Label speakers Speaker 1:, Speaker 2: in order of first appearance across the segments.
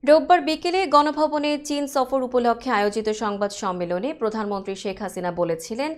Speaker 1: রোববার বিকেলে গণভবনে চীন সফর উপলক্ষে আয়োজিত সংবাদ সম্মেলনে প্রধানমন্ত্রী শেখ হাসিনা বলেছিলেন,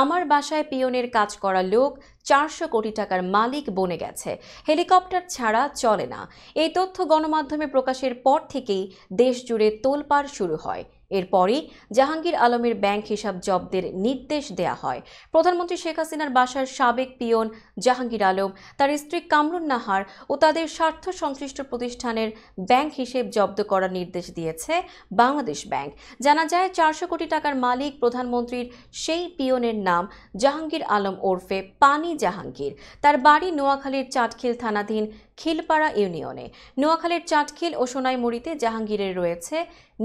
Speaker 1: আমার বাসায় পিয়নের কাজ করা লোক 400 কোটি টাকার মালিক বনে গেছে, হেলিকপ্টার ছাড়া চলে না। এই তথ্য গণমাধ্যমে প্রকাশের পর থেকেই দেশ জুড়ে তোলপাড় শুরু হয়। এরপরই জাহাঙ্গীর আলমের ব্যাংক হিসাব জব্দের নির্দেশ দেয়া হয়। প্রধানমন্ত্রী শেখ হাসিনার বাসার সাবেক পিয়ন জাহাঙ্গীর আলম, তার স্ত্রী কামরুন নাহার ও তাদের স্বার্থ সংশ্লিষ্ট প্রতিষ্ঠানের ব্যাংক হিসেব জব্দ করার নির্দেশ দিয়েছে বাংলাদেশ ব্যাংক। জানা যায়, 400 কোটি টাকার মালিক প্রধানমন্ত্রীর সেই পিয়নের নাম জাহাঙ্গীর আলম ওরফে পানি জাহাঙ্গীর। তার বাড়ি নোয়াখালীর চাটখিল থানাধীন খিলপাড়া ইউনিয়নে। নোয়াখালীর চাটখিল ও সোনাইমুড়িতে জাহাঙ্গীরের রয়েছে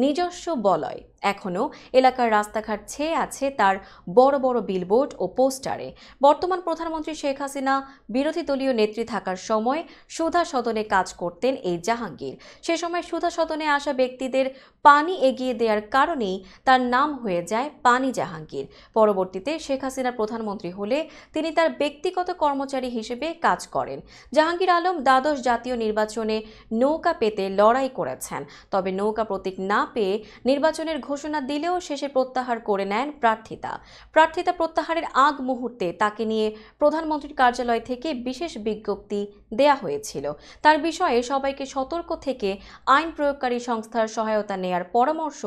Speaker 1: নিজস্ব বলয়। এখনও এলাকার রাস্তাঘাট ছেয়ে আছে তার বড় বড় বিলবোর্ড ও পোস্টারে। বর্তমান প্রধানমন্ত্রী শেখ হাসিনা বিরোধী দলীয় নেত্রী থাকার সময় সুধা সদনে কাজ করতেন এই জাহাঙ্গীর। সে সময় সুধা সদনে আসা ব্যক্তিদের পানি এগিয়ে দেওয়ার কারণেই তার নাম হয়ে যায় পানি জাহাঙ্গীর। পরবর্তীতে শেখ হাসিনা প্রধানমন্ত্রী হলে তিনি তার ব্যক্তিগত কর্মচারী হিসেবে কাজ করেন। জাহাঙ্গীর আলম দ্বাদশ জাতীয় নির্বাচনে নৌকা পেতে লড়াই করেছেন, তবে নৌকা প্রতীক না পেয়ে নির্বাচনের ঘোষণা দিলেও শেষে প্রত্যাহার করে নেন প্রার্থিতা প্রত্যাহারের আগ মুহূর্তে তাকে নিয়ে প্রধানমন্ত্রীর কার্যালয় থেকে বিশেষ বিজ্ঞপ্তি দেয়া হয়েছিল। তার বিষয়ে সবাইকে সতর্ক থেকে আইন প্রয়োগকারী সংস্থার সহায়তা নেয়ার পরামর্শ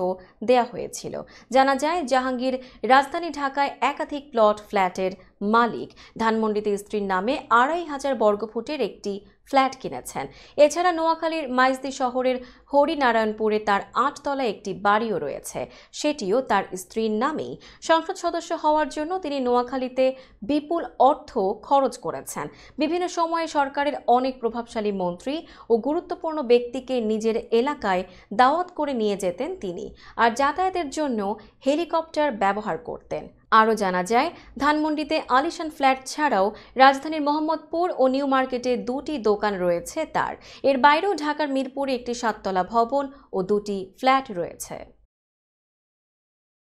Speaker 1: দেয়া হয়েছিল। জানা যায়, জাহাঙ্গীর রাজধানী ঢাকায় একাধিক প্লট ফ্ল্যাটের মালিক। ধানমন্ডিতে স্ত্রীর নামে 2500 বর্গফুটের একটি ফ্ল্যাট কিনেছেন। এছাড়া নোয়াখালীর মাইজদি শহরের হরিনারায়ণপুরে তার 8 তলা একটি বাড়িও রয়েছে, সেটিও তার স্ত্রীর নামেই। সংসদ সদস্য হওয়ার জন্য তিনি নোয়াখালীতে বিপুল অর্থ খরচ করেছেন। বিভিন্ন সময়ে সরকারের অনেক প্রভাবশালী মন্ত্রী ও গুরুত্বপূর্ণ ব্যক্তিকে নিজের এলাকায় দাওয়াত করে নিয়ে যেতেন তিনি, আর যাতায়াতের জন্য হেলিকপ্টার ব্যবহার করতেন। আরও জানা যায়, ধানমন্ডিতে আলিশান ফ্ল্যাট ছাড়াও রাজধানীর মোহাম্মদপুর ও নিউ মার্কেটে 2টি দোকান রয়েছে তার। এর বাইরেও ঢাকার মিরপুরে একটি 7 তলা ভবন ও 2টি ফ্ল্যাট রয়েছে।